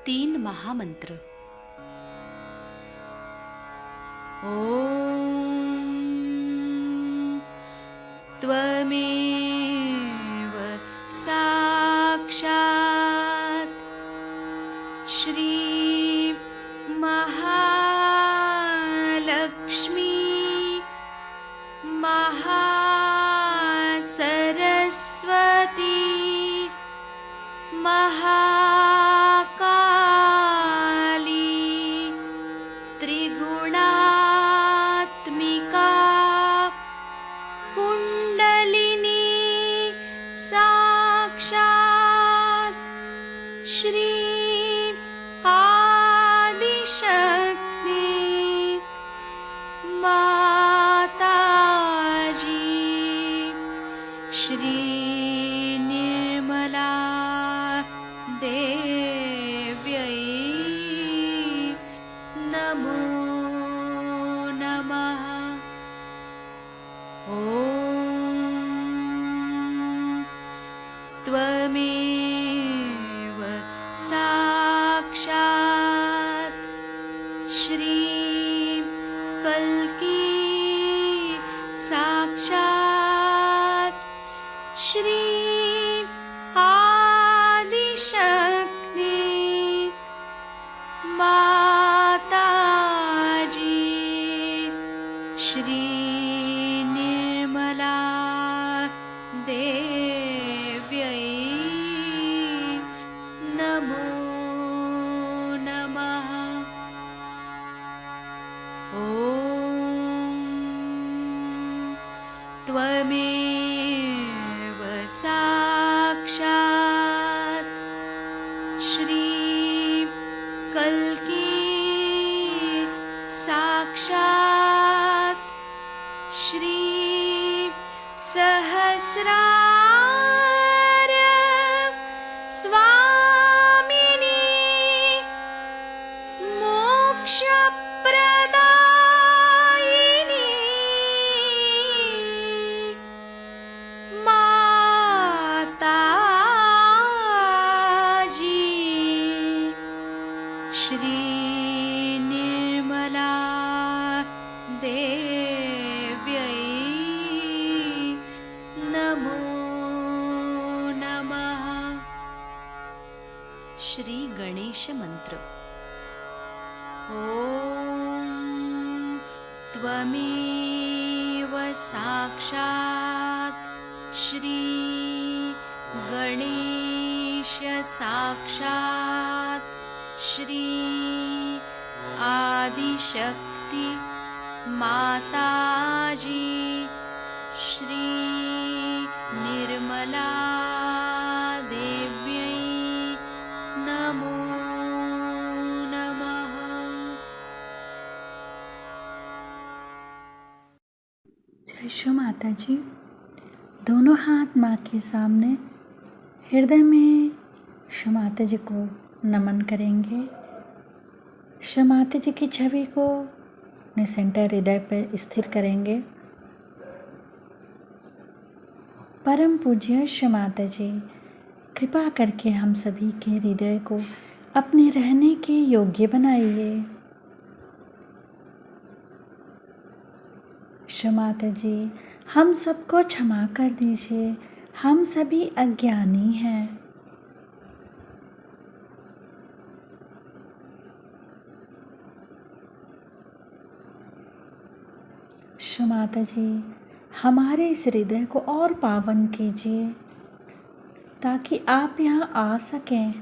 तीन महामंत्र। ओम त्वमेव साक्षात् श्री महालक्ष्मी महासरस्वती महाकाली त्रिगुणात्मिका कुंडलिनी साक्षात् श्री आदिशक्ति माताजी श्री निर्मला देव्यै नमो नमः। ॐ त्वमेव साक्षात् श्री कल्की साक्षात् श्री आदिशक्ति माताजी श्री निर्मला देव्यै नमो नमः। ॐ त्वमेव साक्षात् श्री कल्की साक्षात् श्री सहस्रार स्वामिनी मोक्षप्रदायिनी माताजी श्री निर्मला देव्यै नमो नमः। श्री गणेश मंत्र। ओम त्वमेव साक्षात् श्री गणेश साक्षात् श्री आदिशक्ति माताजी श्री निर्मला देव्यै नमो नमः। जय श्री माता जी। दोनों हाथ माँ के सामने हृदय में श्री माता जी को नमन करेंगे। श्री माता जी की छवि को अपने सेंटर हृदय पर स्थिर करेंगे। परम पूज्य श्री माता जी, कृपा करके हम सभी के हृदय को अपने रहने के योग्य बनाइए। श्री माता जी, हम सबको क्षमा कर दीजिए, हम सभी अज्ञानी हैं। श्री माता जी, हमारे इस हृदय को और पावन कीजिए ताकि आप यहाँ आ सकें।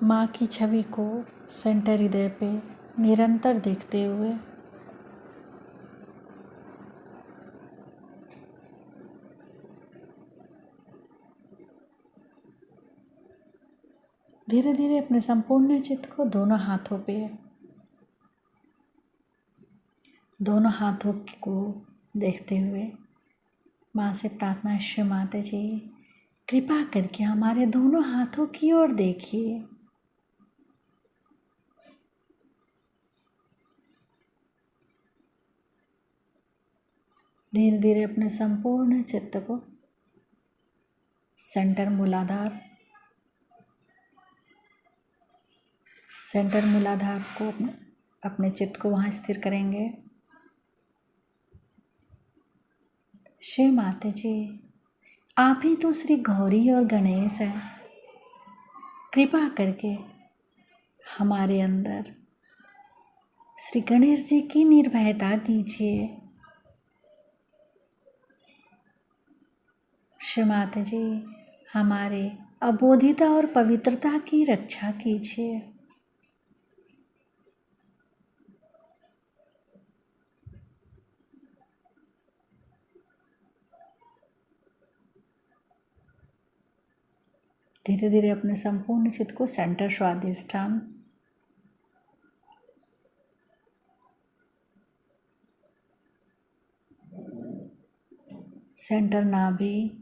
माँ की छवि को सेंटर हृदय पे निरंतर देखते हुए धीरे धीरे अपने संपूर्ण चित्त को दोनों हाथों को देखते हुए माँ से प्रार्थना, श्री माता जी कृपा करके हमारे दोनों हाथों की ओर देखिए। धीरे धीरे अपने संपूर्ण चित्त को सेंटर मूलाधार। सेंटर मूलाधार को अपने चित्त को वहाँ स्थिर करेंगे। श्री माता जी, आप ही तो श्री गौरी और गणेश हैं। कृपा करके हमारे अंदर श्री गणेश जी की निर्भयता दीजिए। श्री माता जी, हमारे अबोधिता और पवित्रता की रक्षा कीजिए। धीरे धीरे अपने संपूर्ण चित्त को सेंटर स्वादिष्ठान, सेंटर नाभि,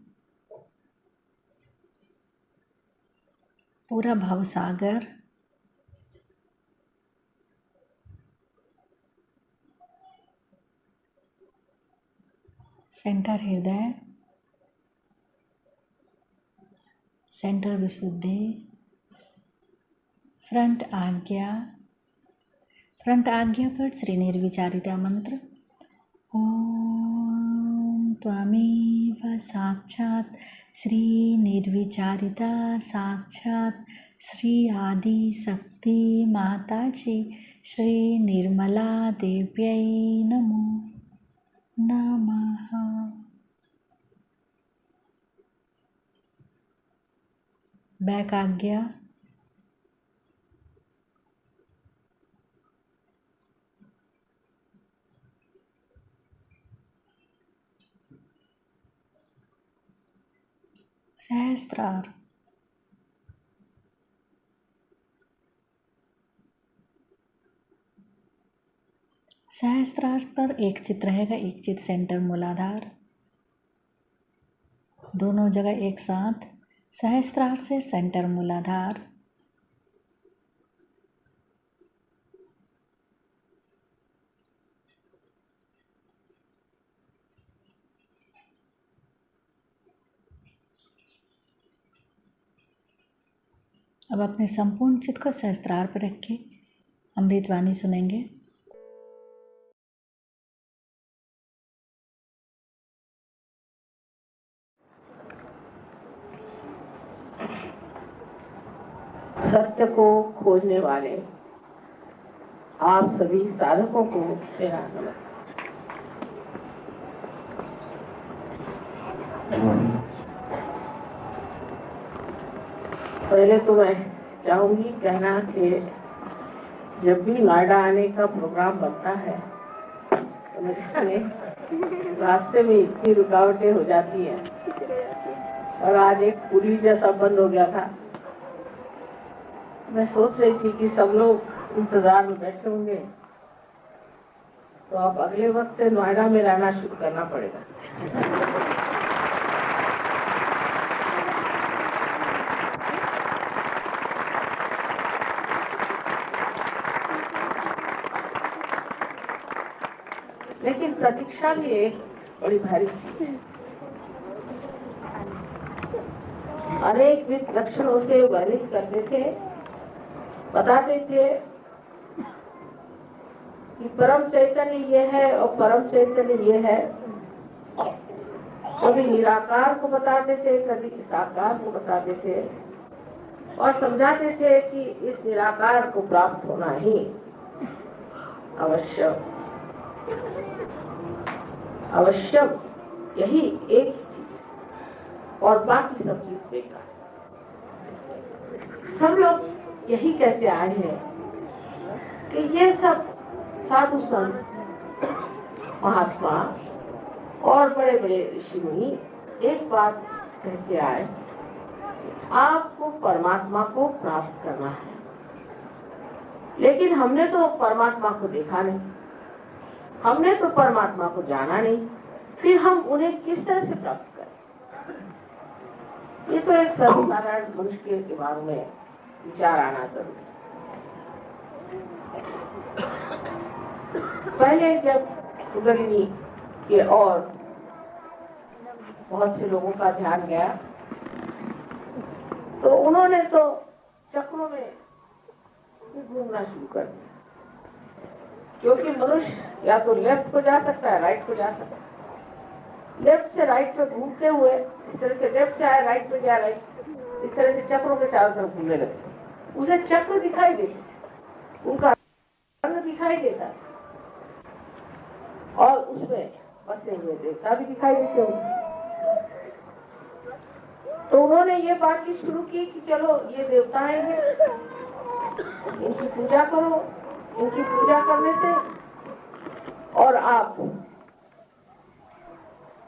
पूरा भवसागर, सेंटर हृदय, सेंटर विशुद्धि, फ्रंट आज्ञा। फ्रंट आज्ञा पर श्री निर्विचारिता मंत्र। ओम त्वमेव साक्षात् श्री निर्विचारिता साक्षात् श्री आदि शक्ति माता जी श्री निर्मला देव्यै नमो नमः। बैक आज्ञा। सहस्त्रार। सहस्त्रार पर एक चित रहेगा, एक चित सेंटर मूलाधार, दोनों जगह एक साथ। सहस्त्रार से सेंटर मूलाधार, अब अपने संपूर्ण चित्त को सहस्त्रार पर रखें। अमृतवाणी सुनेंगे। सत्य को खोजने वाले आप सभी साधकों को मेरा नमस्कार। पहले तो मैं चाहूंगी कहना कि जब भी नोएडा आने का प्रोग्राम बनता है तो मेरे रास्ते में इतनी रुकावटें हो जाती हैं, और आज एक पुली जैसा बंद हो गया था। मैं सोच रही थी कि सब लोग इंतजार में बैठे होंगे, तो अब अगले वक्त से नोएडा में रहना शुरू करना पड़ेगा। लेकिन प्रतीक्षा भी एक बड़ी भारी चीज है। अनेक लक्षणों से वर्णित करते थे, बताते थे कि परम चैतन्य ये है और परम चैतन्य ये है। कभी निराकार को बताते थे, कभी साकार को बताते थे, और समझाते थे कि इस निराकार को प्राप्त होना ही आवश्यक यही एक चीज, और बाकी सब चीज बेकार। सब लोग यही कहते आए हैं कि ये सब साधु संत, महात्मा और बड़े बड़े ऋषि मुनि एक बात कहते आए, आपको परमात्मा को प्राप्त करना है। लेकिन हमने तो परमात्मा को देखा नहीं, हमने तो परमात्मा को जाना नहीं, फिर हम उन्हें किस तरह से प्राप्त करें? ये तो एक सर्वसाधारण मनुष्य के दिमाग में विचार आना जरूरी है। पहले जब उदगिनी के और बहुत से लोगों का ध्यान गया तो उन्होंने तो चक्रों में घूमना शुरू कर दिया, क्योंकि मनुष्य या तो लेफ्ट को जा सकता है, राइट को जा सकता है। लेफ्ट से राइट पे घूमते हुए इस तरह से लेफ्ट से आया, राइट पे गया, राइट, इस तरह से चक्रों के चारों तरफ घूमने लगे। उसे चक्र दिखाई देते, उनका रंग दिखाई देता और उसमें बसे हुए देवता भी दिखाई देते हुए। तो उन्होंने ये बात की शुरू की कि चलो ये देवताएं हैं, इनकी पूजा करो, इनकी पूजा करने से और आप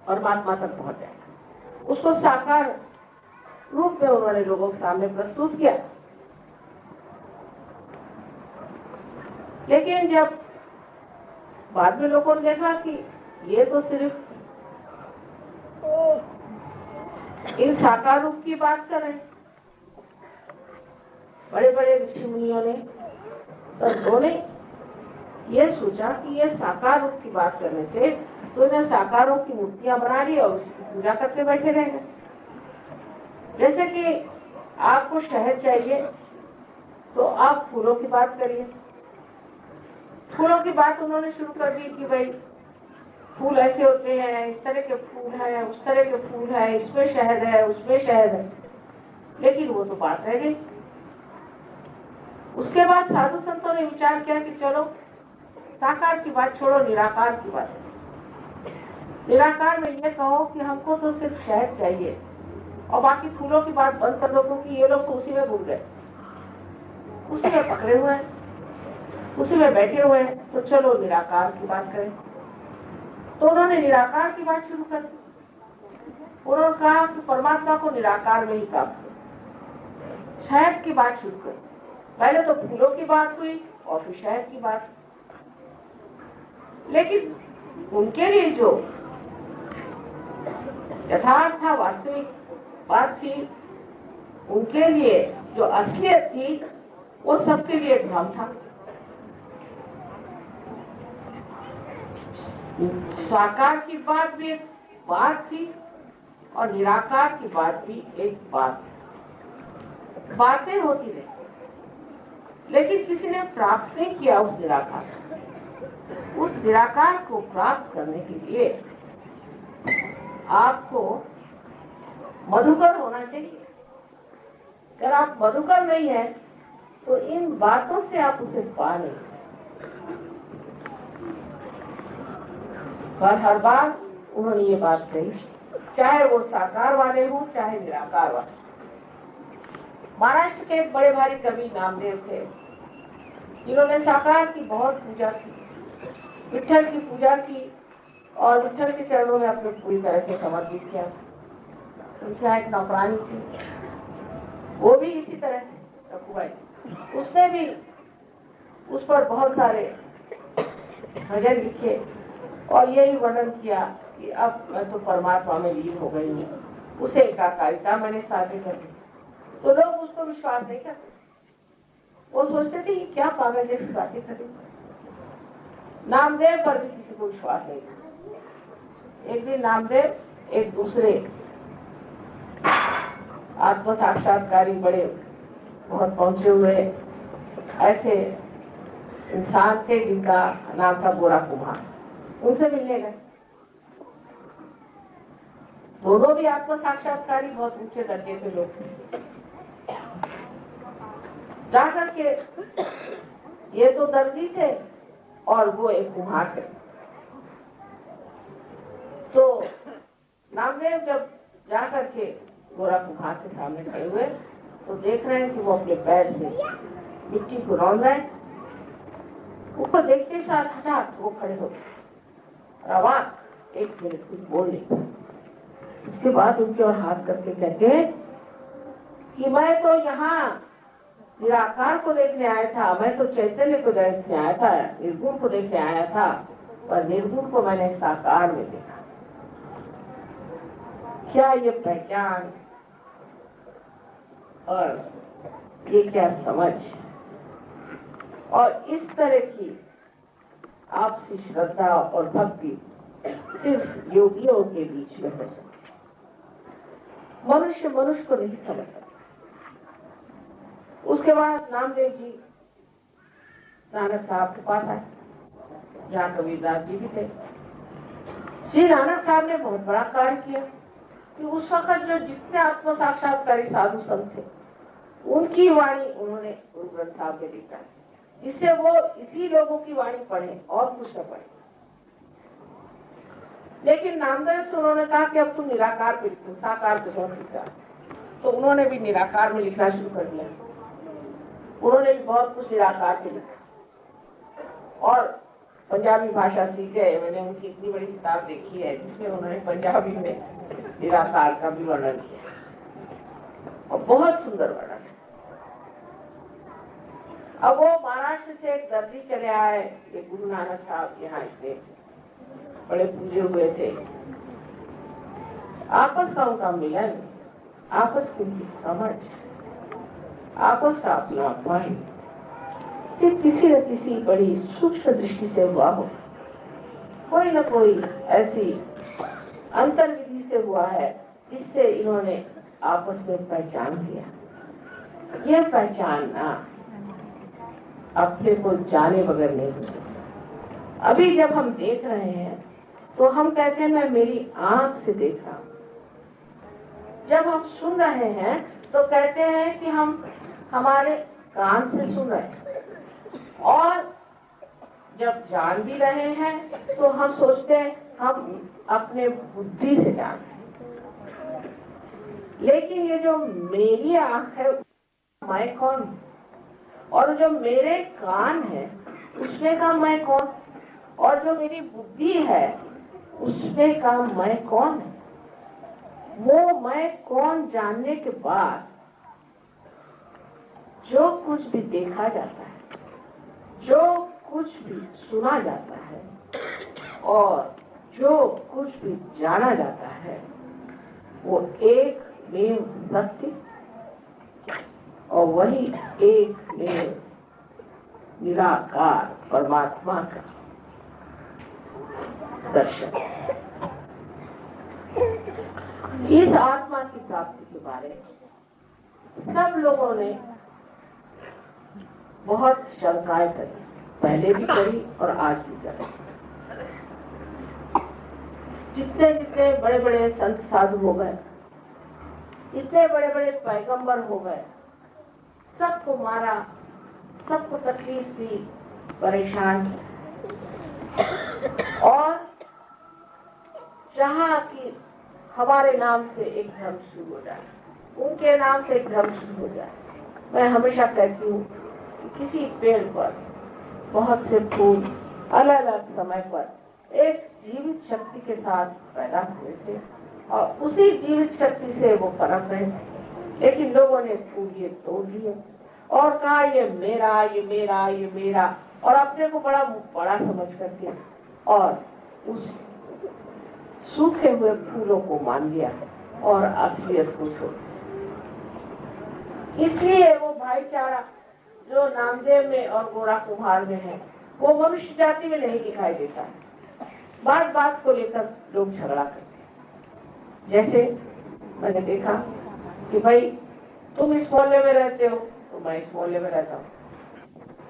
परमात्मा तक पहुंच जाएगा। उसको साकार रूप में उन्होंने लोगों के सामने प्रस्तुत किया। लेकिन जब बाद में लोगों ने देखा कि ये तो सिर्फ इन साकार रूप की बात कर रहे हैं, बड़े बड़े ऋषि मुनियों ने, संतों ने ये सोचा कि ये साकार रूप की बात करने से तो इन्हें साकारों की मूर्तियां बना ली और उसकी पूजा करके बैठे रह गए। जैसे कि आपको शहद चाहिए तो आप फूलों की बात करिए। फूलों की बात उन्होंने शुरू कर दी कि भाई फूल ऐसे होते हैं, इस तरह के फूल हैं, उस तरह के फूल हैं, इसमें शहद है, उसमें शहद है। लेकिन वो तो बात रह गई। उसके बाद साधु संतों ने विचार किया कि चलो साकार की बात छोड़ो, निराकार की बात। निराकार में ये कहो कि हमको तो सिर्फ शहद चाहिए और बाकी फूलों की बात बंद कर दो, क्योंकि ये लोग तो उसी में भूल गए, उसी में पकड़े हुए हैं, उसी में बैठे हुए हैं। तो चलो निराकार की बात करें। तो उन्होंने निराकार की बात शुरू कर दी। उन्होंने कहा कि परमात्मा को निराकार में ही प्राप्त करो। शहद की बात शुरू कर। पहले तो फूलों की बात हुई और फिर शहद की बात। लेकिन उनके लिए जो यथार्थ था, वास्तविक बात थी, उनके लिए जो असलियत थी, वो सबके लिए भ्रम था। साकार की बात भी एक बात थी और निराकार की बात भी एक बात थी। बातें होती रही, लेकिन किसी ने प्राप्त नहीं किया उस निराकार। उस निराकार को प्राप्त करने के लिए आपको मधुकर होना चाहिए। अगर आप मधुकर नहीं है तो इन बातों से आप उसे पा नहीं। पर हर बार उन्होंने ये बात कही, चाहे वो साकार वाले हो चाहे निराकार वाले। महाराष्ट्र के एक बड़े भारी कवि नामदेव थे, जिन्होंने साकार की बहुत पूजा की, विठल की पूजा की और विठल के चरणों में अपने पूरी तरह से समर्पित किया। उनकी एक नौकरानी थी, वो भी इसी तरह से रघुबाई, उसने भी उस पर बहुत सारे भजन लिखे और यही वर्णन किया कि अब मैं तो परमात्मा में लीन हो गई हूँ, उसे एकाकारिता मैंने साध्य कर दी। तो लोग उसको विश्वास नहीं करते, वो सोचते थे कि क्या पागल जैसी बातें करें। नामदेव पर भी किसी को विश्वास नहीं था। एक दिन नामदेव एक दूसरे आत्म साक्षात्कारी बड़े बहुत पहुंचे हुए ऐसे इंसान थे जिनका नाम था गोरा कुमार, उनसे मिलने गए। दोनों भी आत्म साक्षात्कारी बहुत ऊंचे दर्जे के लोग थे। जाकर के ये तो दर्जी थे और वो एक कुम्हार थे। तो नामदेव जब जाकर के गोरा कुम्हार के सामने खड़े हुए तो देख रहे हैं कि वो अपने पैर से मिट्टी को रौंद रहे हैं। ऊपर देखते साथ हठात वो खड़े हो गए। आवाज एक मिनट कुछ बोल नहीं। उसके बाद उनके और हाथ करके कहते हैं कि मैं तो यहाँ निराकार को देखने आया था, मैं तो चैतन्य को देखने आया था, निर्गुण को देखने आया था, पर निर्गुण को मैंने साकार में देखा। क्या ये पहचान और ये क्या समझ और इस तरह की आपसी श्रद्धा और भक्ति सिर्फ योगियों के बीच में हो सकती। मनुष्य मनुष्य को नहीं समझ सकता। उसके बाद नामदेव जी नानक साहब के पास आए, जहाँ कबीरदास जी भी थे। श्री नानक साहब ने बहुत बड़ा कार्य किया कि उस वक्त जो जितने आत्म साक्षात्कारी साधु संत थे, उनकी वाणी उन्होंने गुरु ग्रंथ साहब में लिखा, जिससे वो इसी लोगों की वाणी पढ़े और कुछ न पढ़े। लेकिन नामदेव से उन्होंने कहा कि अब तुम निराकार पे लिखो, साकार पे बहुत लिखा। तो उन्होंने भी निराकार में लिखना शुरू कर दिया। उन्होंने भी बहुत कुछ निराकार पे लिखा और पंजाबी भाषा सीखे। मैंने उनकी इतनी बड़ी किताब देखी है जिसमें उन्होंने पंजाबी में निराकार का भी वर्णन किया और बहुत सुंदर वर्णन है। अब वो महाराष्ट्र से एक दर्जी चले आए, ये गुरु नानक साहब यहाँ इतने बड़े पूजे हुए थे। आपस का उनका मिलन, आपस की समझ, आपस का अपनापन किसी न किसी बड़ी सूक्ष्म दृष्टि से हुआ हो, कोई न कोई ऐसी अंतर्विधि से हुआ है जिससे इन्होंने आपस में पहचान किया। यह पहचानना अपने को जाने बगैर नहीं होती। अभी जब हम देख रहे हैं तो हम कहते हैं मैं मेरी आंख से देख रहा हूं। जब हम सुन रहे हैं तो कहते हैं कि हम हमारे कान से सुन रहे हैं, और जब जान भी रहे हैं तो हम सोचते हैं हम अपने बुद्धि से जान रहे हैं। लेकिन ये जो मेरी आंख है, मैं कौन, और जो मेरे कान है उसमें का मैं कौन, और जो मेरी बुद्धि है उसमें का मैं कौन है। वो मैं कौन जानने के बाद जो कुछ भी देखा जाता है, जो कुछ भी सुना जाता है और जो कुछ भी जाना जाता है, वो एक मेव सत्य और वही एक मेव निराकार परमात्मा का दर्शन। इस आत्मा की प्राप्ति के बारे में सब लोगों ने बहुत शंकाएं करी, पहले भी करी और आज भी करी। जितने जितने बड़े बड़े संत साधु हो गए, इतने बड़े बड़े पैगंबर हो गए, सबको मारा, सबको तकलीफ दी, परेशान किया और चाहा कि हमारे नाम से एक धर्म शुरू हो जाए, उनके नाम से एक धर्म शुरू हो जाए। मैं हमेशा कहती हूँ किसी पेड़ पर बहुत से फूल अलग अलग समय पर एक जीवित शक्ति के साथ पैदा हुए थे और उसी जीवित शक्ति से वो पनप रहे थे। लेकिन लोगों ने फूल ये तोड़ लिए और कहा ये मेरा, ये मेरा, ये मेरा, और अपने को बड़ा बड़ा समझ करके और उस सूखे हुए फूलों को मान लिया और असलियत को छोड़ दिया। इसलिए वो भाईचारा जो नामदेव में और गोरा कुम्हार में है, वो मनुष्य जाति में नहीं दिखाई देता है। बात बात को लेकर लोग झगड़ा करते हैं। जैसे मैंने देखा कि भाई तुम इस मोहल्ले में रहते हो तो मैं इस मोहल्ले में रहता हूँ,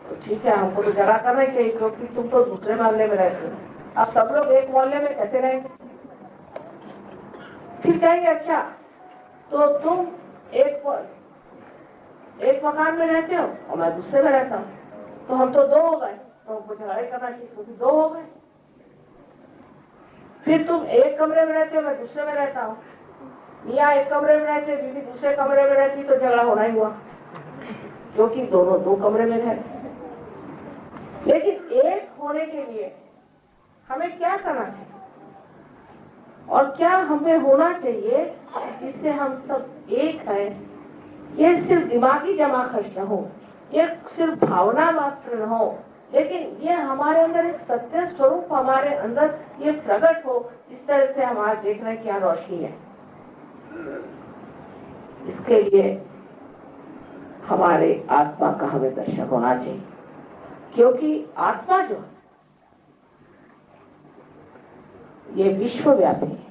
तो ठीक है, हमको तो झगड़ा करना ही चाहिए क्योंकि तुम तो दूसरे मोहल्ले में रहते हो। अब सब लोग एक मोहल्ले में कैसे रहेंगे? फिर कहेंगे अच्छा तो तुम एक मकान में रहते हो और मैं दूसरे में रहता हूँ, तो हम तो दो हो गए, तो हमको झगड़ा करना चाहिए क्योंकि दो हो गए। फिर तुम एक कमरे में रहते हो, मैं दूसरे में रहता हूँ, मियाँ एक कमरे में रहते, बीवी दूसरे कमरे में रहती, तो झगड़ा होना ही हुआ क्योंकि दोनों दो कमरे में रहते। लेकिन एक होने के लिए हमें क्या करना चाहिए और क्या हमें होना चाहिए जिससे हम सब एक हैं? ये सिर्फ दिमागी जमा खर्च न हो, ये सिर्फ भावना मात्र न हो, लेकिन ये हमारे अंदर एक सत्य स्वरूप हमारे अंदर ये प्रकट हो, जिस तरह से हम आज देख रहे हैं क्या रोशनी है। इसके लिए हमारे आत्मा का हमें दर्शन होना चाहिए, क्योंकि आत्मा जो है ये विश्वव्यापी है।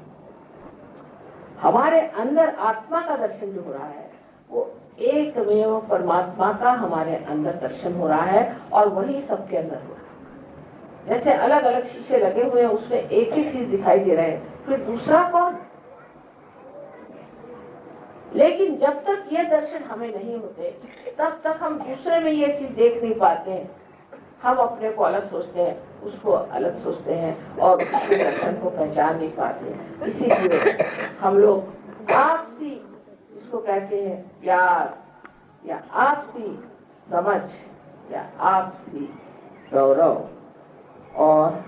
हमारे अंदर आत्मा का दर्शन जो हो रहा है वो एकमेव परमात्मा का हमारे अंदर दर्शन हो रहा है और वही सबके अंदर हो रहा है। जैसे अलग अलग शीशे लगे हुए हैं, उसमें एक ही चीज दिखाई दे रहा है, फिर दूसरा कौन? लेकिन जब तक ये दर्शन हमें नहीं होते तब तक हम दूसरे में ये चीज देख नहीं पाते हैं। हम अपने को अलग सोचते हैं, उसको अलग सोचते हैं और उसके दर्शन को पहचान नहीं पाते। इसीलिए हम लोग आपसी, इसको कहते हैं प्यार या आपसी समझ या आपसी गौरव और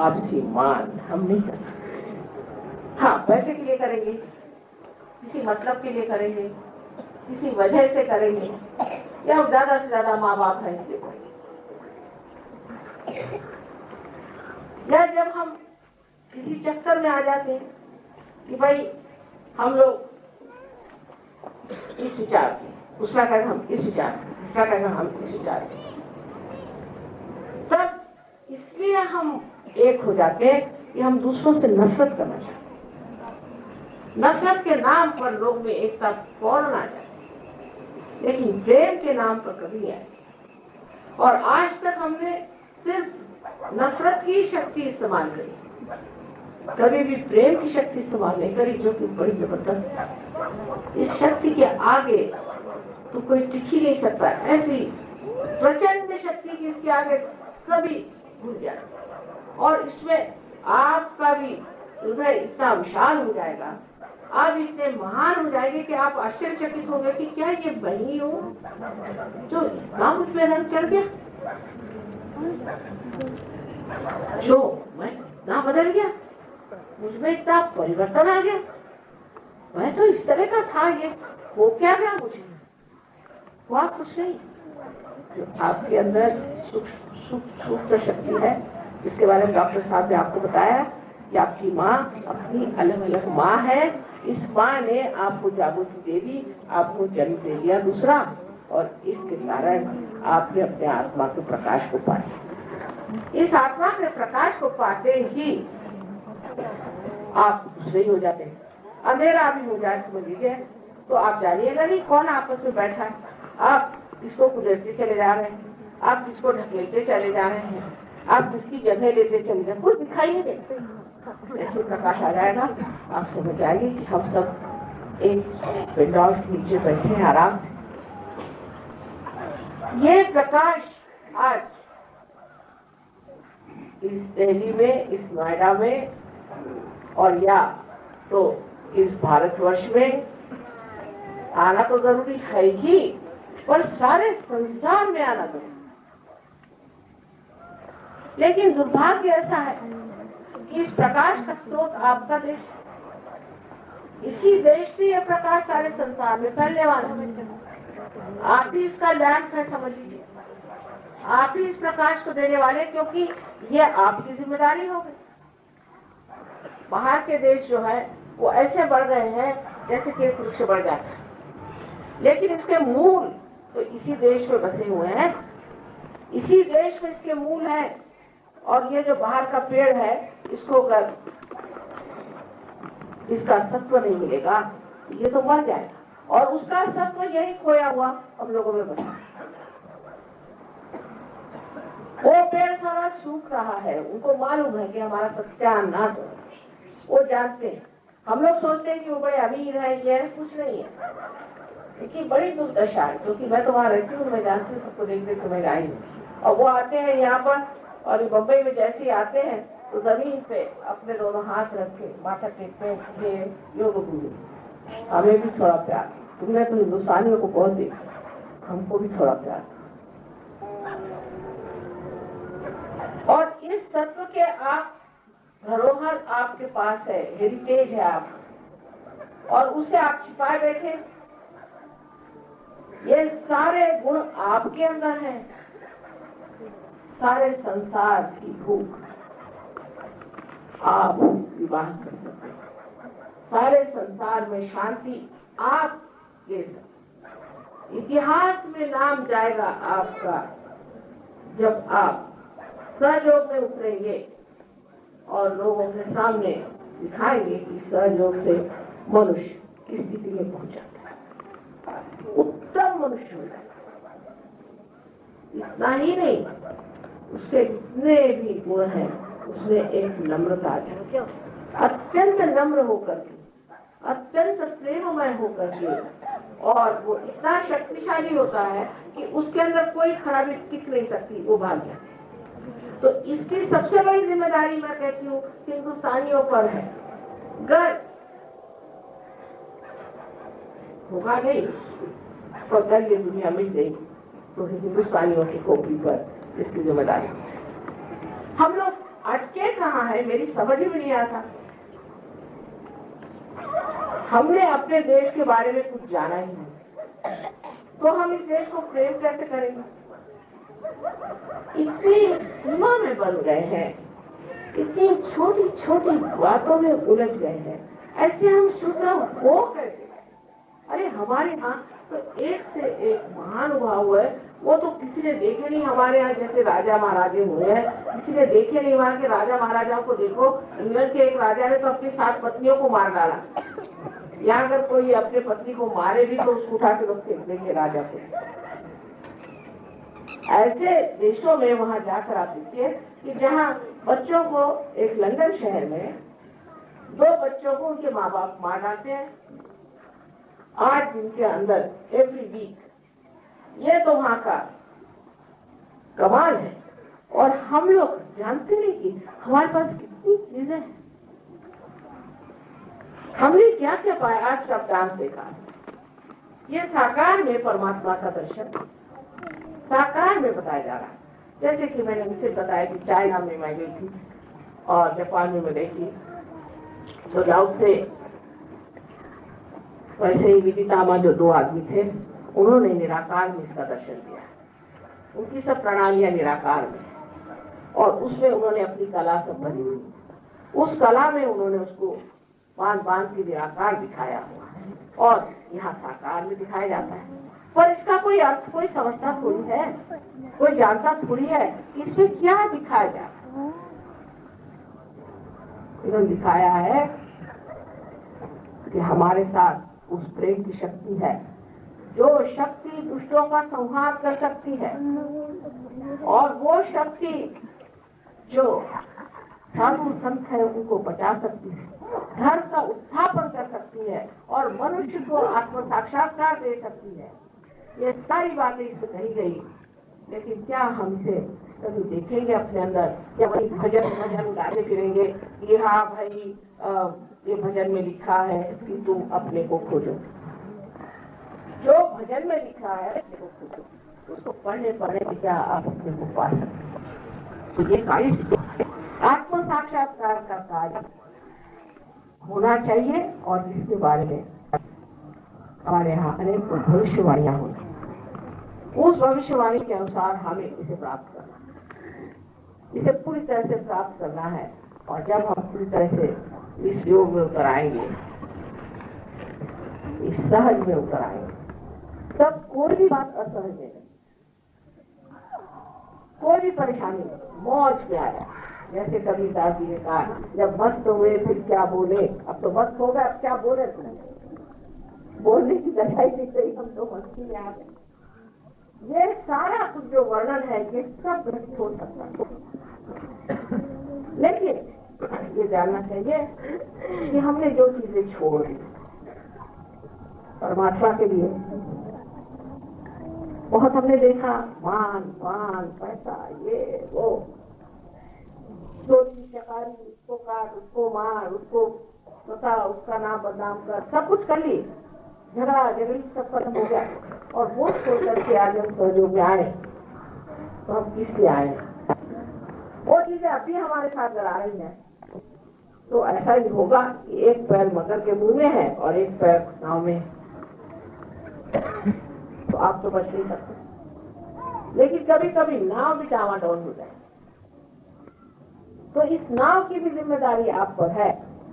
आपसी मान हम नहीं करते। हाँ, पैसे के लिए करेंगे, किसी मतलब के लिए करेंगे, किसी वजह से करेंगे, या ज्यादा से ज्यादा माँ बाप है इसलिए करेंगे, या जब हम किसी चक्कर में आ जाते हैं कि भाई हम लोग इस विचार के, उसका कहेगा हम इस विचार के, उसका कहेगा हम इस विचार के, तब इसलिए हम एक हो जाते हैं कि हम दूसरों से नफरत करना चाहते हैं। नफरत के नाम पर लोग में एकता फौरन आ जाती है, लेकिन प्रेम के नाम पर कभी नहीं आए। और आज तक हमने सिर्फ नफरत की शक्ति इस्तेमाल करी, कभी भी प्रेम की शक्ति इस्तेमाल नहीं करी, जो कि बड़ी जबरदस्त है। इस शक्ति के आगे तो कोई टिक ही नहीं सकता। ऐसी प्रचंड शक्ति की इसके आगे सभी भूल जाए, और इसमें आपका भी हृदय इतना विशाल हो जाएगा, आप इतने महान हो जाएंगे कि आप आश्चर्यचकित होंगे कि क्या ये वही हो जो इतना मुझ में रंग चढ़ गया, जो मैं इतना बदल गया, मुझ में इतना परिवर्तन आ गया। मैं तो इस तरह का था, ये हो क्या गया मुझे? हुआ कुछ नहीं। जो आपके अंदर सूक्ष्म शक्ति है, जिसके बारे में डॉक्टर साहब ने आपको बताया कि आपकी माँ अपनी अलग अलग माँ है। इस माँ ने आपको जागृति दे दी, आपको जन्म दे दिया दूसरा, और इसके कारण आपने अपने आत्मा के प्रकाश को पाया। इस आत्मा के प्रकाश को पाते ही आप दूसरे ही हो जाते हैं। अंधेरा भी हो जाए समझ लीजिए, तो आप जानिएगा नहीं कौन आपस में बैठा है। आप किसको गुजरते चले जा रहे हैं, आप किसको ढकेलते चले जा रहे हैं, आप किसकी जगह लेते चले जाए, कुछ दिखाई नहीं देता। ऐसे प्रकाश आ जाएगा, आप समझ जाएंगे कि हम सब एक पेंडॉल के नीचे बैठे हैं आराम से। ये प्रकाश आज इस दिल्ली में, इस नोएडा में, और या तो इस भारतवर्ष में आना तो जरूरी है ही, पर सारे संसार में आना जरूरी। लेकिन दुर्भाग्य ऐसा है कि इस प्रकाश का स्रोत आपका देश, इसी देश से यह प्रकाश सारे संसार में फैलने वाला है। आप ही इसका लैंप है, समझ लीजिए। आप ही इस प्रकाश को देने वाले, क्योंकि ये आपकी जिम्मेदारी हो गई। बाहर के देश जो है वो ऐसे बढ़ रहे हैं जैसे कि एक वृक्ष बढ़ जाता है, लेकिन इसके मूल तो इसी देश में बसे हुए हैं, इसी देश में इसके मूल है। और ये जो बाहर का पेड़ है, इसको अगर इसका सत्व नहीं मिलेगा ये तो मर जाएगा, और उसका सत्व यही खोया हुआ हम लोगों में बचा। वो पेड़ सारा सूख रहा है, उनको मालूम है कि हमारा सत्यानाश, वो जानते हैं। हम लोग सोचते हैं कि वो बड़े अमीर है, ये कुछ नहीं है। देखिए बड़ी दुर्दशा है, क्योंकि मैं तो वहां रहती हूँ, मैं जानती हूँ, सबको देख देख मैं आई हूँ। और वो आते हैं यहाँ पर, और बम्बई में जैसे ही आते हैं तो जमीन पे अपने दोनों हाथ रख के माथा टेकते हैं, ये योग गुरु हमें भी थोड़ा प्यार। तुमने तो हिंदुस्तानियों को बहुत देखा, हमको भी थोड़ा प्यार। और इस तत्व के आप धरोहर आपके पास है, हेरिटेज है आप, और उसे आप छिपाए बैठे। ये सारे गुण आपके अंदर हैं। सारे संसार की भूख आप विवाह कर सकते हैं, सारे संसार में शांति आप दे सकते। इतिहास में नाम जाएगा आपका जब आप सहयोग में उतरेंगे और लोगों के सामने दिखाएंगे कि सहयोग से मनुष्य किस स्थिति में पहुंचा। उत्तम मनुष्य हो जाए। इतना ही नहीं, उसके जितने भी गुण हैं उसमें एक नम्रता है, अत्यंत नम्र होकर के, अत्यंत प्रेममय होकर के, और वो इतना शक्तिशाली होता है कि उसके अंदर कोई खराबी टिक नहीं सकती, वो भाग जाती है। तो इसकी सबसे बड़ी जिम्मेदारी मैं कहती हूँ हिंदुस्तानियों पर है। गर्व होगा नहीं तो अगर ये दुनिया मिल गई तो हिंदुस्तानियों की खोपड़ी पर इसकी जिम्मेदारी। हम लोग अटके कहाँ है, मेरी समझ ही नहीं आता। हमने अपने देश के बारे में कुछ जाना ही नहीं, तो हम इस देश को प्रेम कैसे करेंगे? इतनी सीमा में बन गए हैं, इतनी छोटी छोटी बातों में उलझ गए हैं, ऐसे हम शुद्ध हो कैसे? अरे हमारे यहाँ तो एक से एक महानुभाव है, वो तो किसी ने देखे नहीं। हमारे यहाँ जैसे राजा महाराजे हुए हैं, किसी ने देखे नहीं। वहाँ के राजा महाराजाओं को देखो, इंग्लैंड के एक राजा ने तो अपनी 7 पत्नियों को मार डाला। यहाँ अगर कोई अपने पत्नी को मारे भी तो उसको उठा के लोग फेंक देंगे राजा को। ऐसे देशों में वहाँ जाकर आप देखिए कि जहाँ बच्चों को, एक लंदन शहर में 2 बच्चों को उनके माँ बाप मार डालते हैं 8 दिन के अंदर, एवरी वीक। ये तो वहाँ का कमाल है। और हम लोग जानते नहीं कि हमारे पास कितनी चीजें हैं। हमने क्या क्या पाया? आज सब डांस देखा, ये साकार में परमात्मा का दर्शन साकार में बताया जा रहा है। जैसे कि मैंने उनसे बताया कि चाइना में मैं गई थी और जापान में मैं गई थी, तो लाओ से वैसे ही विदितामा जो 2 आदमी थे, उन्होंने निराकार में इसका दर्शन दिया। उनकी सब प्रणालियां निराकार में, और उसमें उन्होंने अपनी कला सब बनी हुई, उस कला में उन्होंने उसको बांध के निराकार दिखाया हुआ है, और यहाँ साकार में दिखाया जाता है। पर इसका कोई अर्थ कोई समझता थोड़ी है, कोई जानता थोड़ी है इसमें क्या दिखाया जाता है। इन्होंने दिखाया है कि हमारे साथ उस प्रेम की शक्ति है, जो शक्ति दुष्टों का संहार कर सकती है, और वो शक्ति जो साधु संत है उनको बचा सकती है, धर्म का उत्थापन कर सकती है, और मनुष्य को आत्म साक्षात्कार दे सकती है। ये सारी बातें इसमें कही गई। लेकिन क्या हम इसे कभी देखेंगे अपने अंदर? या वही भजन गाते फिरेंगे कि हाँ भाई ये भजन में लिखा है कि तुम अपने को खोजो। जो भजन में लिखा है अपने को खोजो, उसको पढ़ने से क्या आप अपने को पा सकते? तो ये कार्य आत्म साक्षात्कार का कार्य होना चाहिए, और इसके बारे में हमारे यहाँ अनेक भविष्यवाणियां होती। उस भविष्यवाणी के अनुसार हमें इसे प्राप्त करना है, इसे पूरी तरह से प्राप्त करना है। और जब हम पूरी तरह से इस योग में उतर आएंगे, इस सहज में उतर आएंगे, तब कोई भी बात असहज नहीं, कोई भी परेशानी नहीं, मौज में आया। जैसे कबीरदास जी ने कहा, जब मस्त हुए फिर क्या बोले, अब तो मस्त हो गए, अब क्या बोले? बोलने की जगह ही नहीं रही, हम तो मस्ती में आ गए। ये सारा कुछ जो वर्णन है ये सब भ्रष्ट हो सकता है, लेकिन ये जानना चाहिए कि हमने जो चीजें छोड़ दी परमात्मा के लिए, बहुत हमने देखा, मान पान पैसा ये वो, चोरी चकारी, उसको काट, उसको मार, उसको बता, उसका नाम बदनाम कर, सब कुछ कर ली, झगड़ा झगड़ी सब खत्म हो गया। और वो छोड़ करके आज हम सहयोग में आए, तो हम किस लिए आए? वो चीजें अभी हमारे साथ लड़ा रही हैं। तो ऐसा ही होगा कि एक पैर मकर के मुंह में है और एक पैर नाव में, तो आप तो बच नहीं सकते। लेकिन कभी कभी नाव भी डावाडोल हो जाए, तो इस नाव की भी जिम्मेदारी आप पर है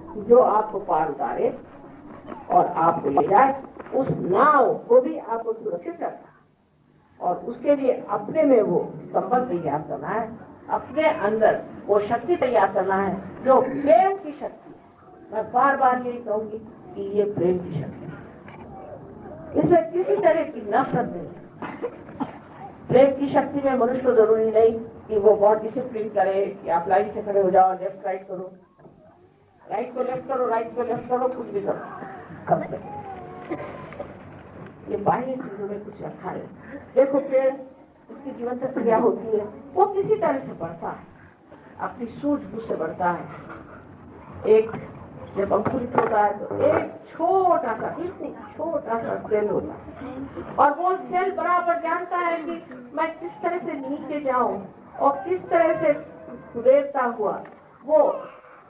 कि जो आपको पार उतारे और आपको ले जाए। उस नाव को भी आपको सुरक्षित रखना, और उसके लिए अपने में वो संबंध तैयार करना है, अपने अंदर वो शक्ति तैयार करना है जो प्रेम की शक्ति है। मैं बार बार यही कहूंगी कि ये प्रेम की शक्ति है। इसमें किसी तरह की नफरत नहीं। प्रेम की शक्ति में मनुष्य को जरूरी नहीं कि वो बहुत डिसिप्लिन करे कि आप लाइन से खड़े हो जाओ, लेफ्ट राइट करो, राइट को लेफ्ट करो, राइट को लेफ्ट करो, कुछ भी करो। कब तक ये बाह्य चीजों में कुछ रखा है। देखो पेड़, उसकी जीवन प्रक्रिया होती है, वो किसी तरह से बढ़ता है, अपनी सूझबूझ से बढ़ता है। एक जब अंकुरित होता है तो एक छोटा सा, बिल्कुल छोटा सा सेल होता है, और वो सेल बराबर जानता है कि मैं किस तरह से नीचे जाऊं और किस तरह से सुधरता हुआ वो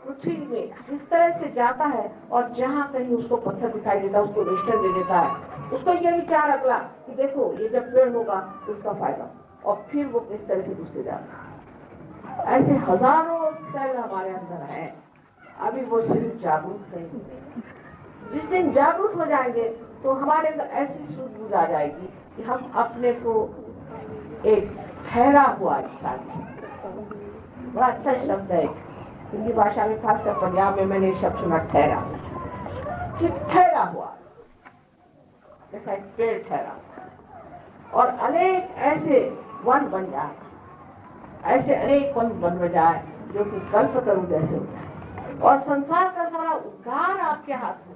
पृथ्वी में जिस तरह से जाता है, और जहाँ कहीं उसको पत्थर दिखाई देता है उसको वेस्टर्न दे देता है। उसको ये विचार अगला कि देखो ये जब पेड़ होगा तो उसका फायदा, और फिर वो किस तरह से दूसरे जाता है। ऐसे हजारों सेल हमारे अंदर है, अभी वो सिर्फ जागरूक नहीं होंगे। जिस दिन जागरूक हो जाएंगे तो हमारे अंदर ऐसी सूझबूझ आ जाएगी कि हम अपने को एक ठहरा हुआ इंसान, बड़ा अच्छा शब्द है हिंदी भाषा में, खासकर पंजाब में मैंने शब्द सुना ठहरा, कि ठहरा हुआ, जैसा एक पेड़ ठहरा, और अनेक ऐसे वन बन जाए, ऐसे अनेक वन बन जाए जो कि कल्पतरु जैसे हो जाए, और संसार का सारा उद्धार आपके हाथ में।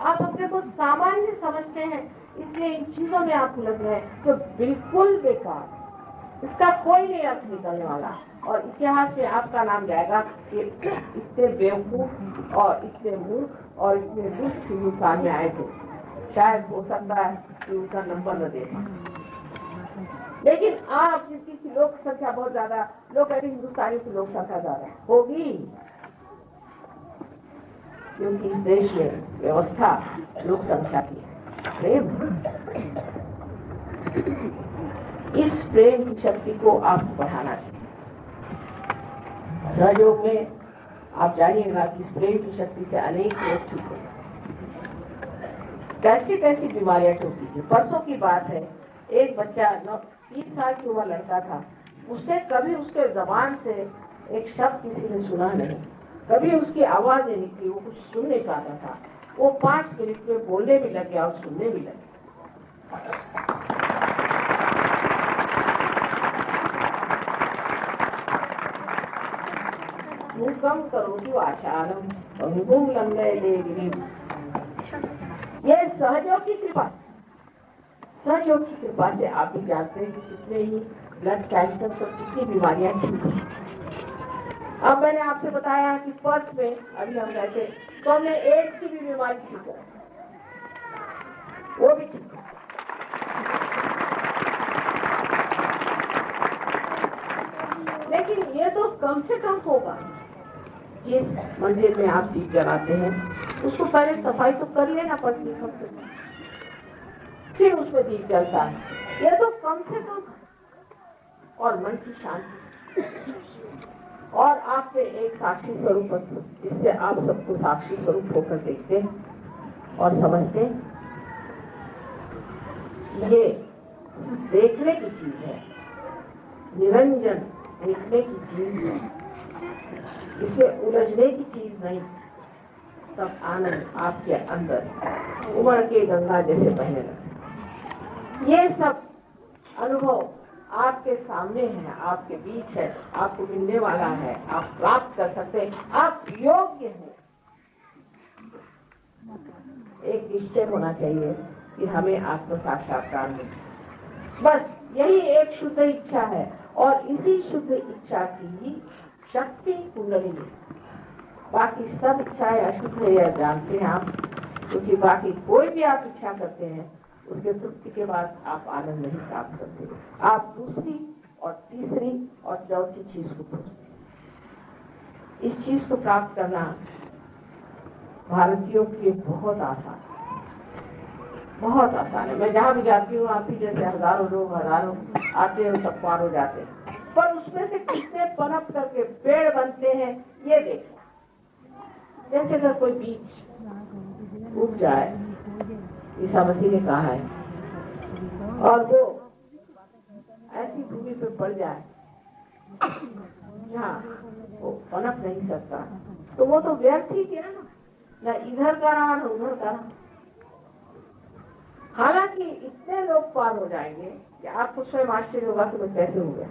आप अपने को सामान्य समझते हैं इसलिए इन चीजों में आप उलझ रहे हैं तो बिल्कुल बेकार, इसका कोई नहीं अर्थ निकलने वाला, और इतिहास में आपका नाम जाएगा कि इतने बेवकूफ और इतने मूर्ख और इतने दुष्ट हिंदुस्तान में आए थे। शायद हो सकता है कि उनका नंबर न दे, लेकिन आप जिसकी लोक संख्या बहुत ज्यादा, लोग कहते हैं हिंदुस्तानी की लोक संख्या ज्यादा होगी, क्योंकि इस देश में व्यवस्था लोक संख्या की प्रेम, इस प्रेम की शक्ति को आप बढ़ाना चाहिए। सहयोग में आप जानिएगा कि इस प्रेम की शक्ति से अनेक लोग ठीक होंगे। कैसी कैसी बीमारियां छूटती थी। परसों की बात है, एक बच्चा 3 साल की उम्र लड़का था, उससे कभी उसके जबान से एक शब्द किसी ने सुना नहीं, कभी उसकी आवाज नहीं निकली, वो कुछ सुन नहीं पाता था। वो 5 मिनट में बोलने भी लग गया और सुनने भी लग गया। कम करोति आचारम बहुगुण लंबे ले, ये सहयोग की कृपा, सहयोग की कृपा से आप भी जानते हैं कि कितने ही ब्लड कैंसर सब कितनी बीमारियां ठीक हुई। अब मैंने आपसे बताया कि पर्थ में अभी हम रहते तो हमने एड्स की भी बीमारी ठीक है, वो भी ठीक है। लेकिन ये तो कम से कम होगा। जिस मंदिर में आप दीप जलाते हैं उसको पहले सफाई तो कर लेना पड़ती है, फिर उसमें दीप जलता है, ये तो कम से कम। और मन की शांति, और आप में एक साक्षी स्वरूप, जिससे आप सबको साक्षी स्वरूप होकर देखते हैं और समझते हैं। ये देखने की चीज है, निरंजन देखने की चीज है, इसे उलझने की चीज नहीं। सब आनंद आपके अंदर उमड़ के गंगा जैसे बहने लगे। ये सब अनुभव आपके सामने है, आपके बीच है, आपको मिलने वाला है, आप प्राप्त कर सकते हैं, आप योग्य हैं। एक निश्चय होना चाहिए कि हमें आत्म साक्षात्कार मिले, बस यही एक शुद्ध इच्छा है, और इसी शुद्ध इच्छा की शक्ति कुंडली। बाकी सब इच्छाएं अशुद्ध है, यह जानते हैं आप, क्योंकि बाकी कोई भी आप इच्छा करते हैं उसके तृप्ति के बाद आप आनंद नहीं प्राप्त करते, आप दूसरी और तीसरी और चौथी चीज को खोजते। इस चीज को प्राप्त करना भारतीयों के लिए बहुत आसान है, बहुत आसान है। मैं जहाँ भी जाती हूँ, आप ही जैसे हजारों लोग आते हैं, सब पार हो जाते हैं, पर उसमें से कितने पनप करके पेड़ बनते हैं ये देखना। जैसे अगर कोई बीज उग जाए, ईसा मसीह ने कहा है, और वो ऐसी भूमि पे पड़ जाए जहाँ वो पनप नहीं सकता, तो वो तो व्यर्थ ही किया ना, इधर का रहा न उधर का रहा। हालांकि इतने लोग पार हो जाएंगे कि आपको स्वयं आश्चर्य होगा कि मैं कैसे हो गया।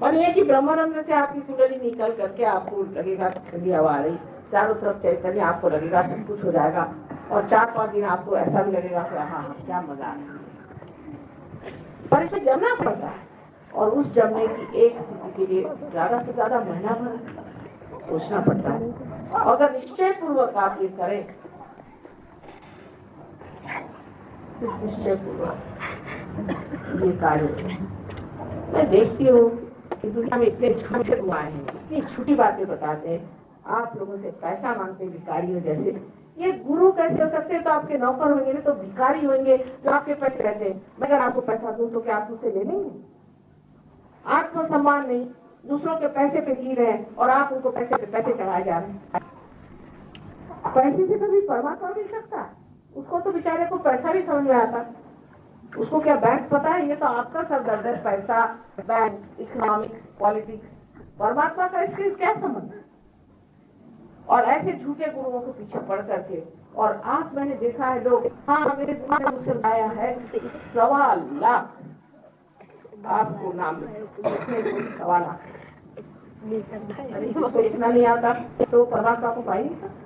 और ये कि ब्रह्मानंद से आपकी कुंडली निकल करके आपको लगेगा ठंडी हवा आ रही, चारों तरफ चैतन्य, आपको लगेगा सब कुछ हो जाएगा। और 4-5 दिन आपको ऐसा भी लगेगा कि हाँ क्या मजा आ रहा है। पर इसमें जमना पड़ता है, और उस जमने की एक स्थिति के लिए ज्यादा से ज्यादा महीना भर सोचना पड़ता है। अगर निश्चय पूर्वक आप ये करें, निश्चय पूर्वक ये कार्य, मैं देखती हूँ कि दुनिया में इतने झूठे हुआ है, इतनी छोटी बातें बताते हैं, आप लोगों से पैसा मांगते भिखारियों जैसे। ये गुरु कैसे हो सकते हैं? तो आपके नौकर होंगे, तो भिखारी होंगे जो आपके पैसे रहते हैं। मैं अगर आपको पैसा दूं तो क्या आप मुझसे ले लेंगे? आत्मसम्मान नहीं, दूसरों के पैसे पे जी रहे हैं और आप उनको पैसे पे पैसे चढ़ाए जा रहे हैं। पैसे से कभी परमात्मा मिल सकता है? उसको तो बेचारे को पैसा भी समझ में आता, उसको क्या बैंक पता है? ये तो आपका सरदर्द है, पैसा, बैंक, इकोनॉमिक्स, पॉलिटिक्स। परमात्मा का इसके क्या संबंध? और ऐसे झूठे गुरुओं के पीछे पड़ करके, और आप, मैंने देखा है लोग, हाँ मेरे गुरु ने मुझसे बताया है 1.25 लाख आपको नाम 1.25 लाख, उसको इतना नहीं आता तो परमात्मा को पाई नहीं सकता।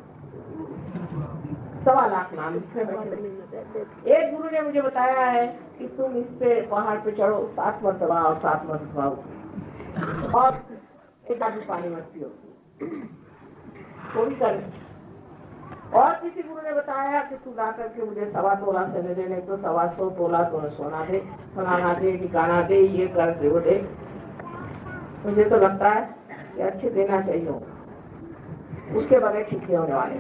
1.25 लाख नाम लिखे बैठे। एक गुरु ने मुझे बताया है कि तुम इस पे पहाड़ पे चढ़ो, 7 मरतबा और 7 मरतबा, और एक आदमी पानी मत पियो, थोड़ी कर। और किसी गुरु ने बताया कि तू ला करके मुझे 1.25 तोला से दे, नहीं तो 125 तोला तो सोना दे, फलाना दे, ठिकाना दे, ये कर दे, वो दे। मुझे तो लगता है कि अच्छे देना चाहिए, उसके बगैर ठीक नहीं होने वाले।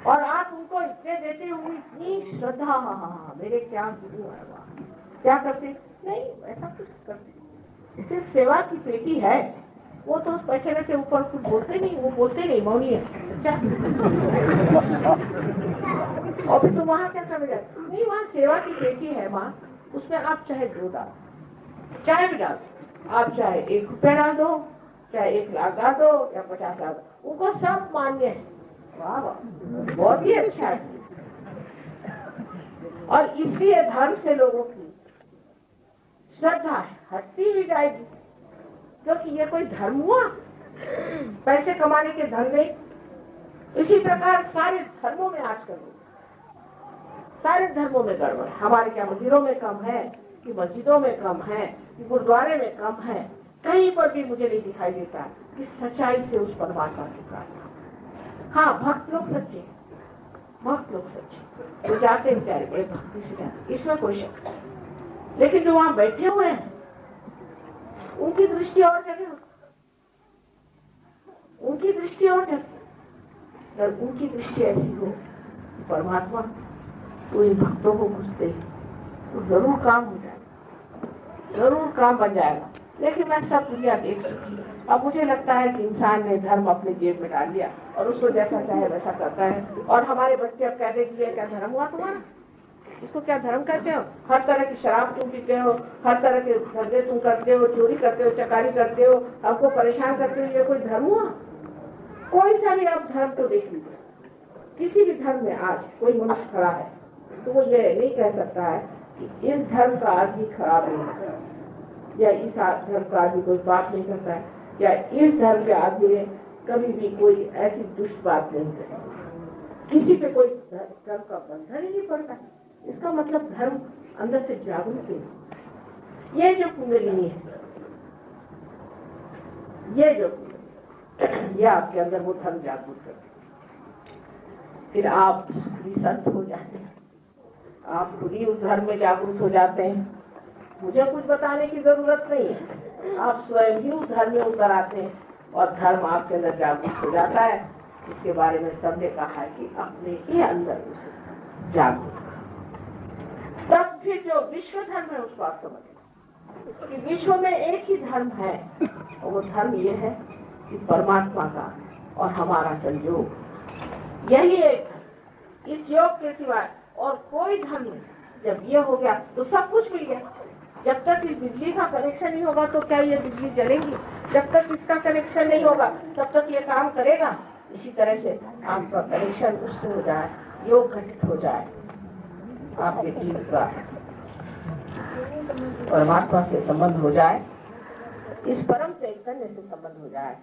और आप उनको इतने देते हो, इतनी श्रद्धा, हाँ मेरे क्या गुरु है, क्या करते? नहीं, ऐसा कुछ करते, सिर्फ सेवा की पेटी है। वो तो उस पैसे के ऊपर कुछ बोलते नहीं, वो बोलते नहीं, मौनी है। अच्छा और फिर तुम वहाँ क्या कर जाए? नहीं, वहाँ सेवा की पेटी है माँ, उसमें आप चाहे 2 डाल, चाहे भी डाल, आप चाहे 1 रुपया डाल दो, चाहे 1 लाख डाल दो, या 50 डाल दो, उनको सब मान्य है। वाह वाह, बहुत ही अच्छा है। और इसलिए धर्म से लोगों की श्रद्धा हटती भी जाएगी, क्योंकि ये कोई धर्म हुआ? पैसे कमाने के धन नहीं। इसी प्रकार सारे धर्मों में आजकल, सारे धर्मों में गड़बड़। हमारे क्या मंदिरों में कम है, कि मस्जिदों में कम है, कि गुरुद्वारे में कम है? कहीं पर भी मुझे नहीं दिखाई देता कि सच्चाई से उस परमात्मा की प्रार्थना। हाँ, भक्त लोग सच्चे, भक्त लोग सच्चे, वो जाते हैं बेचारे बड़े भक्ति से जाते, इसमें कोई शक नहीं। लेकिन जो वहां बैठे हुए हैं उनकी दृष्टि और जगह, उनकी दृष्टि और जगह। अगर उनकी दृष्टि ऐसी हो परमात्मा तो इन भक्तों को घुसते तो जरूर काम हो जाएगा, जरूर काम बन जाएगा। लेकिन मैं सब दुनिया देख चुकी। अब मुझे लगता है कि इंसान ने धर्म अपने जेब में डाल लिया और उसको जैसा चाहे वैसा करता है। और हमारे बच्चे अब कहते हैं कि क्या धर्म हुआ तुम्हारा? इसको क्या धर्म कहते हो? हर तरह की शराब तुम पीते हो, हर तरह के धंधे तुम करते हो, चोरी करते हो, चकारी करते हो, हमको परेशान करते हो, ये कोई धर्म हुआ? कोई सा भी आप धर्म तो देख लीजिए, किसी भी धर्म में आज कोई मनुष्य खड़ा है तो वो ये नहीं कह सकता है कि इस धर्म का आदमी खराब नहीं है, या इस धर्म का आदमी कोई बात नहीं करता है, या इस धर्म के आदमी ने कभी भी कोई ऐसी दुष्ट बात नहीं करी। किसी पे कोई धर्म का बंधन ही नहीं पड़ता। इसका मतलब धर्म अंदर से जागरूक है। ये जो कुंडलिनी है, ये जो ये आपके अंदर वो धर्म जागरूक है, फिर आप भी संत हो जाते हैं, आप खुद ही उस धर्म में जागरूक हो जाते हैं। मुझे कुछ बताने की जरूरत नहीं है, आप स्वयं ही उस धर्म में उतर आते हैं और धर्म आपके अंदर जागरूक हो जाता है। इसके बारे में सबने कहा है कि अपने ही अंदर जागरूक, तब फिर जो विश्व धर्म है उसको आप समझ कि विश्व में एक ही धर्म है, और वो धर्म ये है कि परमात्मा का और हमारा संयोग, यही एक इस योग के सिवाय और कोई धर्म नहीं। जब ये हो गया तो सब कुछ मिल गया। जब तक इस बिजली का कनेक्शन नहीं होगा तो क्या ये बिजली जलेगी? जब तक इसका कनेक्शन नहीं होगा तब तक ये काम करेगा। इसी तरह से आपका कनेक्शन उससे हो जाए, योग घटित हो जाए, आपके जीव का परमात्मा से संबंध हो जाए, इस परम चैतन्य से संबंध हो जाए।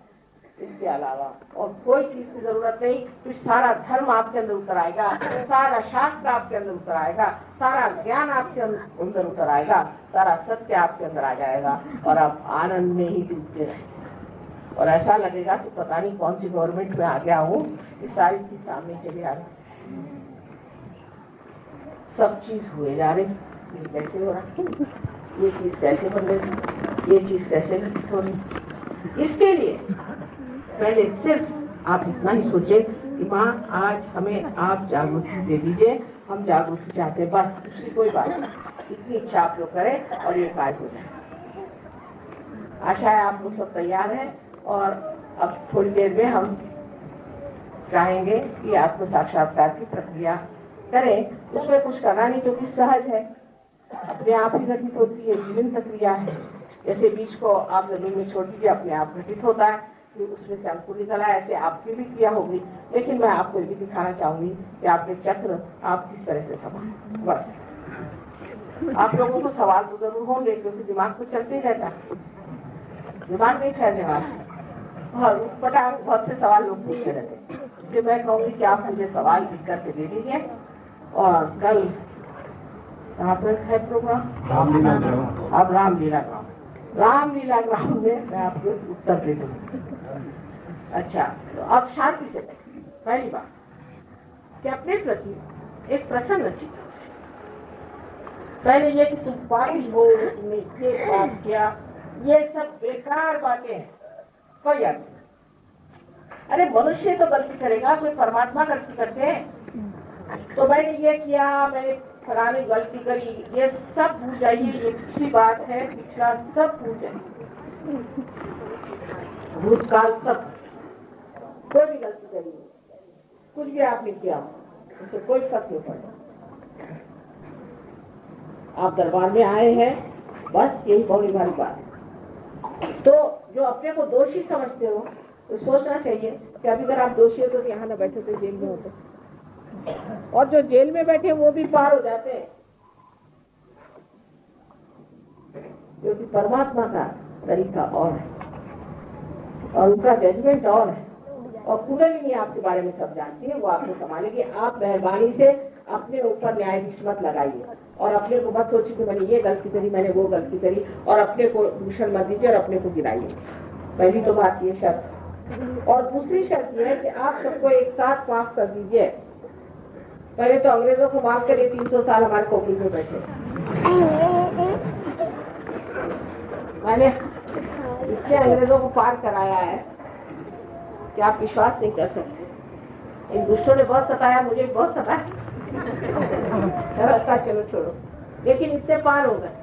इसके अलावा और कोई चीज की जरूरत नहीं। तो सारा धर्म आपके अंदर उतर आएगा, सारा शास्त्र आपके अंदर उतर आएगा, सारा ज्ञान आपके अंदर उतर आएगा, सारा सत्य आपके अंदर आ जाएगा और आप आनंद में ही डूबते रहेंगे। और ऐसा लगेगा कि पता नहीं कौन सी गवर्नमेंट में आ गया हूँ, इस सारी चीज सामने चले आ रही, सब चीज हुए जा रही। ये कैसे हो रहा, ये चीज कैसे बन रही, ये चीज कैसे घटित हो रही। इसके लिए पहले सिर्फ आप इतना ही सोचे कि माँ आज हमें आप जागृति दे दीजिए, हम जागृति चाहते हैं, बस दूसरी कोई बात नहीं। इतनी इच्छा आप लोग करें और ये कार्य हो जाए। आशा है आप लोग सब तैयार हैं और अब थोड़ी देर में हम चाहेंगे कि आत्म साक्षात्कार की प्रक्रिया करें। उसमें कुछ करना नहीं, जो कि सहज है, अपने आप ही घटित होती है, जीवन प्रक्रिया है। जैसे बीज को आप जमीन में छोड़ दीजिए, अपने आप घटित होता है, फिर उसमें से अंकुर निकला, ऐसे आपकी भी क्रिया होगी। लेकिन मैं आपको ये भी दिखाना चाहूंगी कि आपके चक्र आप किस तरह से संभालें। बस आप लोगों को सवाल तो जरूर होंगे, क्योंकि दिमाग तो चलते ही रहता है, दिमाग नहीं ठहरने वाला और पटाख बहुत से सवाल लोग पूछते रहते हैं। इसलिए मैं कहूँगी कि आप मुझे सवाल लिख करके दे दीजिए और कल कहाँ पर है प्रोग्राम, अब रामलीला ग्राम में मैं आपको उत्तर दे दूंगी। अच्छा, तो अब शांति से बैठिए। पहली बात कि अपने प्रति एक प्रसन्न चित्त। पहले ये कि तुम पापी हो, तुमने ये पाप किया, ये सब बेकार बातें हैं, कोई अर्थ नहीं। अरे मनुष्य तो गलती करेगा, कोई परमात्मा गलती करते हैं। तो मैंने ये किया, मैंने फलाने गलती करी, ये सब भूल जाइए। ये पिछली बात है, पिछला सब भूल जाइए, भूतकाल सब, कोई भी गलती करी, कुछ भी आपने किया, उससे कोई फर्क नहीं पड़ता। आप दरबार में आए हैं, बस यही बहुत बड़ी बात है। तो जो अपने को दोषी समझते हो, तो सोचना चाहिए कि अभी अगर आप दोषी हो तो यहाँ न बैठे तो जेल में होते, और जो जेल में बैठे वो भी पार हो जाते हैं, क्योंकि परमात्मा का तरीका और है और उनका जजमेंट और है। और कुंडलिनी आपके बारे में सब जानती है, वो आपको संभालेगी। आप मेहरबानी से अपने ऊपर न्यायाधीश मत लगाइए और अपने को मत सोचिए कि मैंने ये गलती करी, मैंने वो गलती करी, और अपने को दूषण मत दीजिए और अपने को गिराइए। पहली तो बात ये शर्त। और दूसरी शर्त ये है कि आप सबको एक साथ माफ कर दीजिए। पहले तो अंग्रेजों को माफ करिए, 300 साल हमारे खोपड़ी में बैठे। मैंने इतने अंग्रेजों को पार कराया है कि आप विश्वास नहीं कर सकते। इन दुष्टों ने बहुत सताया, मुझे बहुत सताया। चलो छोड़ो, लेकिन इससे पार हो गए।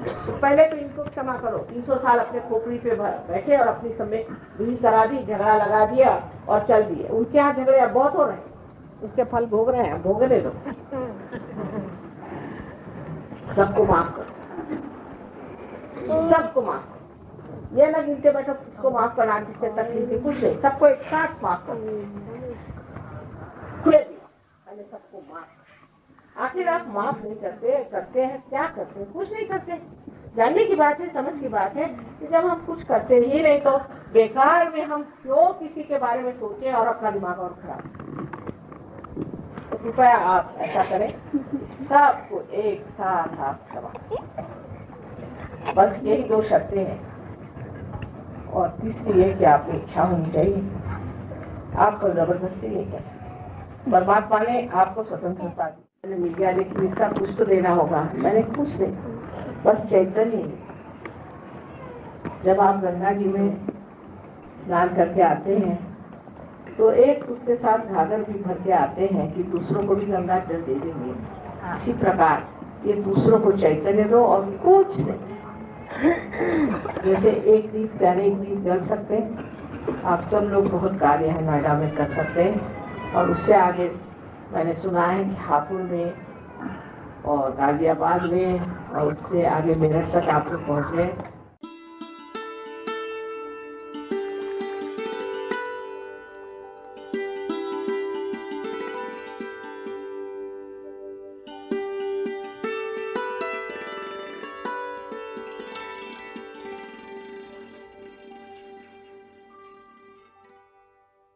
तो पहले तो इनको क्षमा करो। 300 साल अपने खोपड़ी पे बैठे और अपनी सब में डील करा दी, झगड़ा लगा दिया और चल दिए। उनके यहाँ झगड़े अब बहुत हो रहे हैं, उसके फल भोग रहे हैं, भोगने दो। सबको माफ करो, सबको माफ करो। ये ना गिनते बैठो किसको माफ करना, जिससे तकलीफ है, कुछ नहीं, सबको एक साथ माफ करो। पहले सबको माफ। आखिर आप माफ नहीं करते हैं क्या करते हैं? कुछ नहीं करते। जानने की बात है, समझ की बात है कि जब हम कुछ करते ही नहीं तो बेकार में हम क्यों किसी के बारे में सोचें और अपना दिमाग और खराब। तो कृपया आप ऐसा करें, सबको एक साथ आप क्षमा। बस यही 2 शर्तें हैं। और तीसरी ये कि आपकी इच्छा होनी चाहिए, आपको जबरदस्ती नहीं करना। परमात्मा ने आपको स्वतंत्रता दी। मैंने मीडिया देखी, इसका कुछ तो देना होगा, मैंने कुछ नहीं, बस चैतन्य। जब आप गंगा जी में स्नान करके आते हैं तो एक उसके साथ घाघर भी भर के आते हैं कि दूसरों को भी गंगा जल दे देंगे। इसी प्रकार ये दूसरों को चैतन्य दो और कुछ नहीं। जैसे एक दीप प्यारे एक दीप जल सकते हैं, आप सब लोग बहुत कार्य है नोएडा में कर सकते हैं। और उससे आगे मैंने सुना है कि हापुड़ में और गाजियाबाद में और उससे आगे मेरठ तक आप लोग पहुँचे।